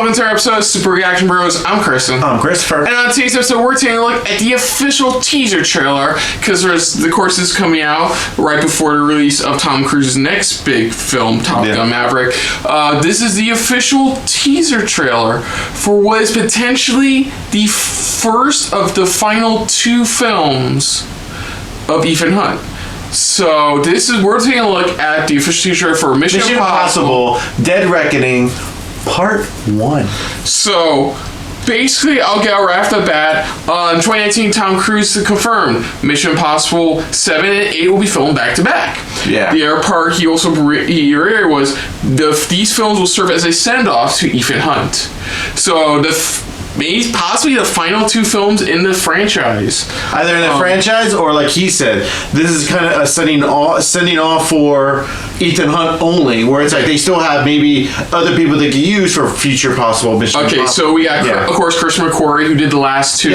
welcome to our episode of Super Reaction Bros. I'm Kristen. I'm Christopher. And on today's episode, we're taking a look at the official teaser trailer, because this is coming out right before the release of Tom Cruise's next big film, Top Gun Maverick. This is the official teaser trailer for what is potentially the first of the final 2 films of Ethan Hunt. So we're taking a look at the official teaser for Mission Impossible Dead Reckoning Part 1. So basically, I'll get right off the bat. In 2019, Tom Cruise confirmed Mission Impossible 7 and 8 will be filmed back to back. Yeah. The other part he also reiterated was these films will serve as a send-off to Ethan Hunt. So maybe possibly the final 2 films in the franchise. Either in the franchise or, like he said, this is kind of a sending off for Ethan Hunt only, where it's like they still have maybe other people they could use for future possible Mission Impossible. So we got, of course, Christian McQuarrie, who did the last 2,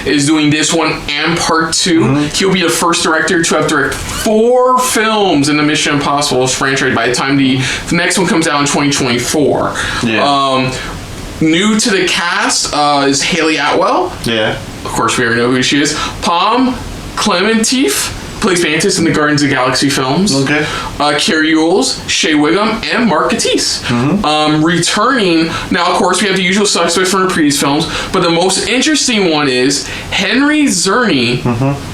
is doing this one and part 2. Mm-hmm. He'll be the first director to have directed 4 films in the Mission Impossible franchise by the time the next one comes out in 2024. Yeah. New to the cast is Haley Atwell. Yeah. Of course, we already know who she is. Palm Clementif plays Mantis in the Guardians of the Galaxy films. Okay. Carrie Ewells, Shea Wiggum, and Mark Gatiss. Mm-hmm. Returning, now of course we have the usual suspects from the previous films, but the most interesting one is Henry Czerny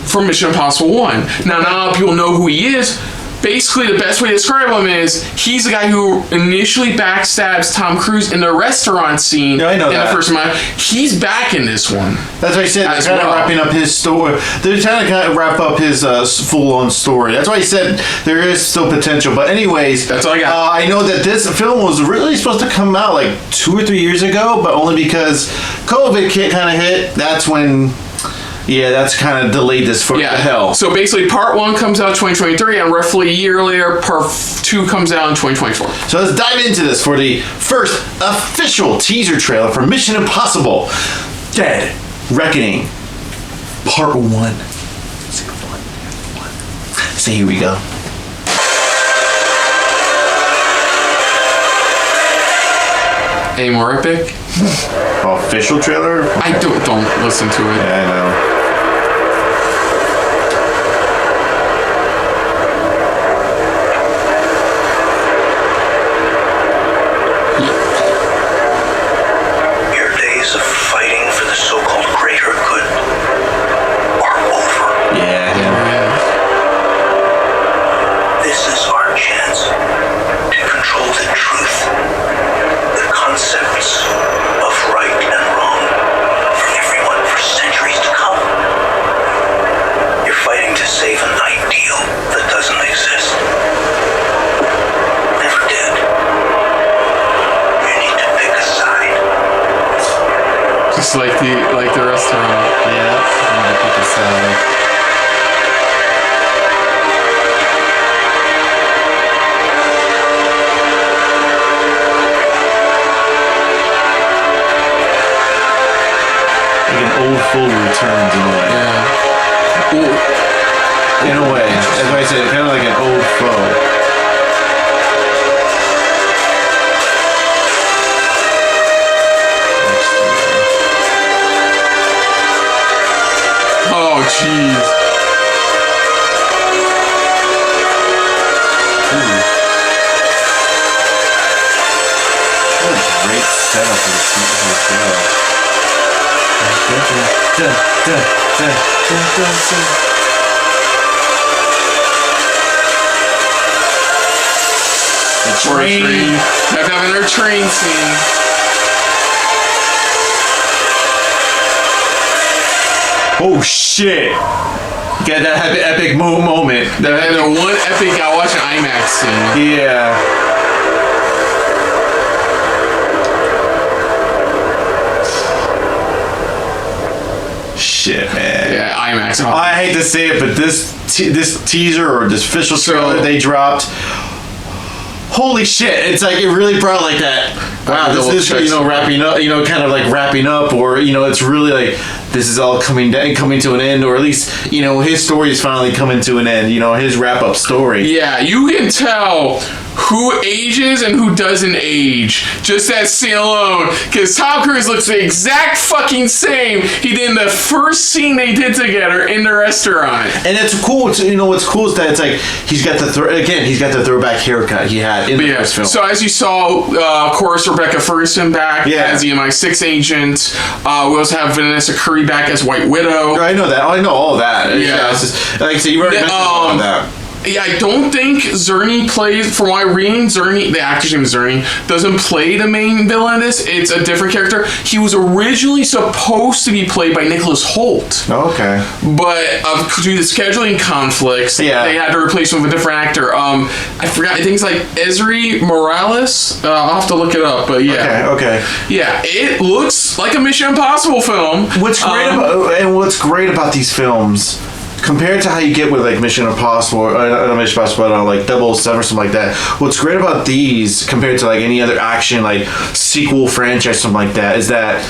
from Mission Impossible 1. Now, not a lot of people know who he is. Basically, the best way to describe him is he's the guy who initially backstabs Tom Cruise in the restaurant scene. Yeah, I know the first time. He's back in this one. That's what I said. They're kind of wrapping up his story. They're trying to kind of wrap up his full-on story. That's why I said there is still potential. But anyways, that's all I got. I know that this film was really supposed to come out like 2 or 3 years ago, but only because COVID kind of hit. That's when... Yeah, that's kind of delayed this for the hell. So basically, part 1 comes out in 2023, and roughly a year later, part 2 comes out in 2024. So let's dive into this for the first official teaser trailer for Mission Impossible Dead Reckoning Part 1. So here we go. Any more epic? Official trailer? Okay. I don't listen to it. Yeah, I know. Your days of fighting for the so-called greater good are over. Yeah. This is our chance to control the truth, the concepts of right and wrong for everyone for centuries to come. You're fighting to save an ideal that doesn't exist. Never did. You need to pick a side. Just like the restaurant. Yeah, I'm gonna pick a side. Old foe returns in a way. Yeah. Ooh. In a way. That's why I said kind of like an old foe. Oh, jeez. What a great setup for this trailer. The train. Have to have another train scene. Oh shit! Get that epic moment. That one epic I watched an IMAX scene. Yeah. Shit, man. Yeah, IMAX. I hate to say it, but this teaser or this official trailer they dropped, holy shit! It's like it really brought like that. Wow, this is wrapping up. Kind of like wrapping up, or it's really like this is all coming to an end, or at least, you know, his story is finally coming to an end. You know, his wrap up story. Yeah, you can tell who ages and who doesn't age. Just that scene alone. Because Tom Cruise looks the exact fucking same he did in the first scene they did together in the restaurant. And it's cool. You know, what's cool is that it's like he's got the throwback haircut he had in the first film. So as you saw, of course, Rebecca Ferguson back as the MI6 agent. We also have Vanessa Kirby back as White Widow. I know that. I know all that. Yeah. It's just, like I said, you already mentioned all that. Yeah, I don't think Zerny plays, from what I'm reading, the actor's name is Zerny, doesn't play the main villain in this. It's a different character. He was originally supposed to be played by Nicholas Hoult. Oh, okay. But due to scheduling conflicts, they had to replace him with a different actor. I forgot, I think it's like Ezri Morales. I'll have to look it up, but yeah. Okay. Yeah, it looks like a Mission Impossible film. What's great about these films, compared to how you get with like Mission Impossible, like 007 or something like that. What's great about these compared to like any other action like sequel franchise, something like that, is that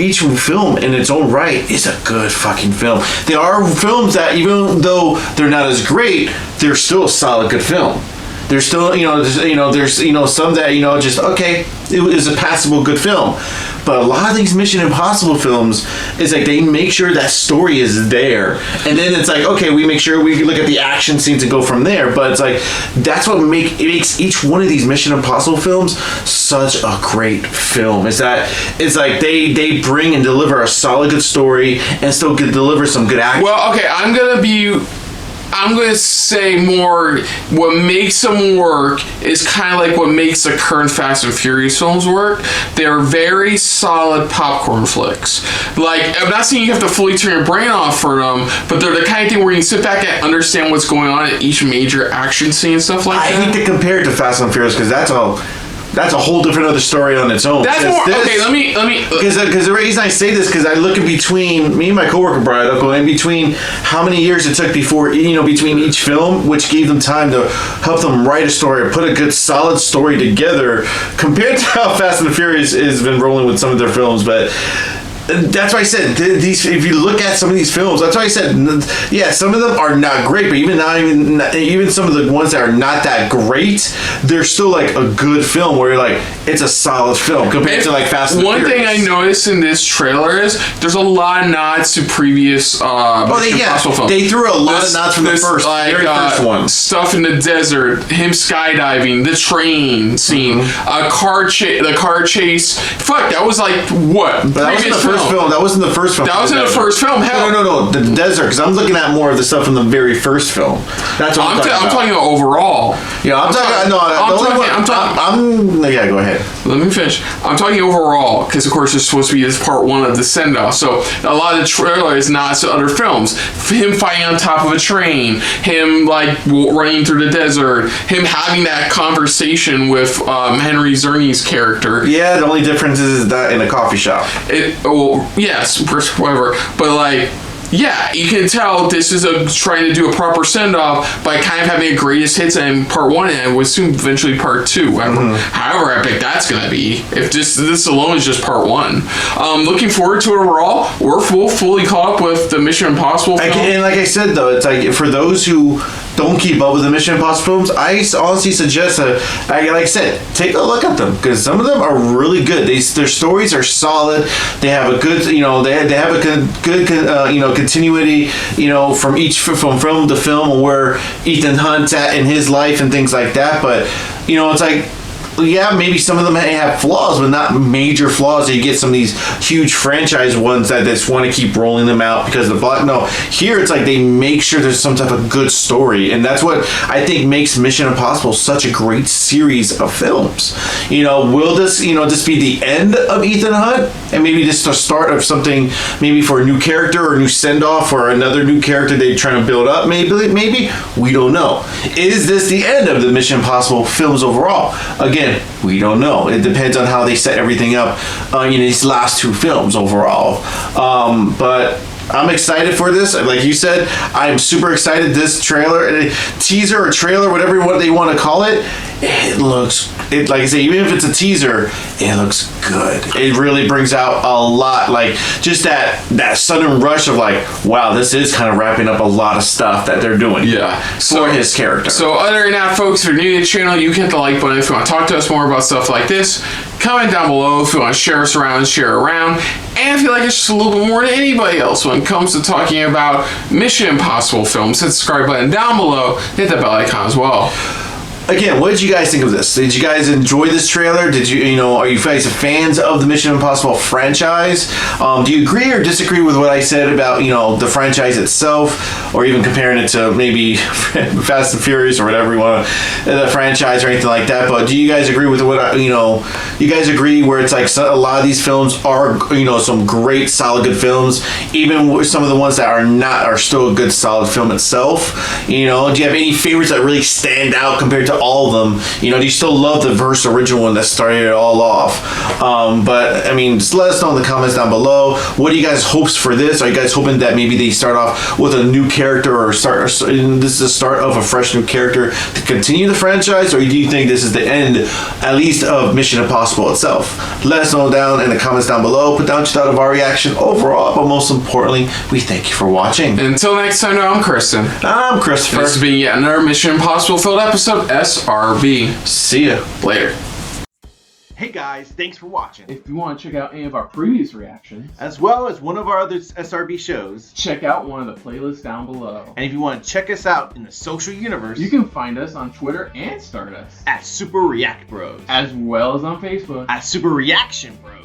each film in its own right is a good fucking film. There are films that, even though they're not as great, they're still a solid good film. There's still, there's some that, just, okay, it was a passable good film. But a lot of these Mission Impossible films is like they make sure that story is there. And then it's like, okay, we make sure we look at the action scenes and go from there. But it's like, that's what makes each one of these Mission Impossible films such a great film. Is that it's like they bring and deliver a solid good story and still deliver some good action. Well, okay, I'm going to say more what makes them work is kind of like what makes the current Fast and Furious films work. They're very solid popcorn flicks. Like, I'm not saying you have to fully turn your brain off for them, but they're the kind of thing where you can sit back and understand what's going on in each major action scene and stuff like that. I hate to compare it to Fast and Furious because that's a whole different other story on its own. That's more, okay, let me because the reason I say this, because I look in between, me and my coworker Brian, I'll go in between how many years it took before, between each film, which gave them time to help them write a story or put a good solid story together, compared to how Fast and the Furious has been rolling with some of their films. But that's why I said these. If you look at some of these films, that's why I said, yeah, some of them are not great, but even some of the ones that are not that great, they're still like a good film where you're like, it's a solid film compared to like Fast and Furious. One thing I noticed in this trailer is there's a lot of nods to previous Impossible films. They threw a lot of nods from the very first one. Stuff in the desert, him skydiving, the train scene, the car chase. Fuck, that was like what? But that was in the first film. That wasn't the first film. That was in the first film. Hell, no, the desert. Because I'm looking at more of the stuff from the very first film. That's what I'm talking about overall. Yeah, yeah, go ahead. Let me finish. I'm talking overall because, of course, it's supposed to be this part one of the send-off. So a lot of the trailer is nods to other films. Him fighting on top of a train, him like running through the desert, him having that conversation with Henry Czerny's character. Yeah, the only difference is that in a coffee shop. Yes, whatever. But like, yeah, you can tell this is trying to do a proper send-off by kind of having a greatest hits in part one, and I would assume eventually part two. However epic that's going to be, if this alone is just part one. Looking forward to it overall. We're fully caught up with the Mission Impossible film. And like I said, though, it's like for those who don't keep up with the Mission Impossible films, I honestly suggest like I said, take a look at them because some of them are really good. Their stories are solid. They have a good, they have a good, continuity, from film to film and where Ethan Hunt's at in his life and things like that. But it's like, yeah, maybe some of them may have flaws, but not major flaws. You get some of these huge franchise ones that just want to keep rolling them out because of the plot. No, here it's like they make sure there's some type of good story, and that's what I think makes Mission Impossible such a great series of films. Will this, this be the end of Ethan Hunt, and maybe just the start of something, maybe for a new character or a new send-off or another new character they're trying to build up? Maybe we don't know. Is this the end of the Mission Impossible films overall? Again, we don't know. It depends on how they set everything up in these last two films overall. But I'm excited for this. Like you said, I'm super excited. This trailer, teaser or trailer, whatever they want to call it, it looks, like I say, even if it's a teaser, it looks good. It really brings out a lot, like just that sudden rush of like, wow, this is kind of wrapping up a lot of stuff that they're doing. Yeah. For his character. So other than that, folks, if you're new to the channel, you can hit the like button if you want to talk to us more about stuff like this. Comment down below if you want to share us around, share around. And if you like us just a little bit more than anybody else when it comes to talking about Mission Impossible films, hit the subscribe button down below, hit that bell icon as well. Again, what did you guys think of this? Did you guys enjoy this trailer? Did you, are you guys fans of the Mission Impossible franchise? Do you agree or disagree with what I said about, the franchise itself, or even comparing it to maybe Fast and Furious or whatever you want, the franchise or anything like that? But do you guys agree with what, you guys agree where it's like a lot of these films are, some great, solid, good films, even with some of the ones that are not, are still a good, solid film itself? Do you have any favorites that really stand out compared to all of them? Do you still love the original one that started it all off? But I mean, just let us know in the comments down below. What are you guys' hopes for this? Are you guys hoping that maybe they start off with a new character, or this is the start of a fresh new character to continue the franchise, or do you think this is the end, at least, of Mission Impossible itself? Let us know down in the comments down below. Put down what you thought of our reaction overall, but most importantly, we thank you for watching. Until next time, I'm Kristen. I'm Christopher. This has been yet another Mission Impossible filled episode, SRB. See ya Later. Hey guys, thanks for watching. If you want to check out any of our previous reactions, as well as one of our other SRB shows, check out one of the playlists down below. And if you want to check us out in the social universe, you can find us on Twitter and Stardust at Super React Bros, as well as on Facebook at Super Reaction Bros.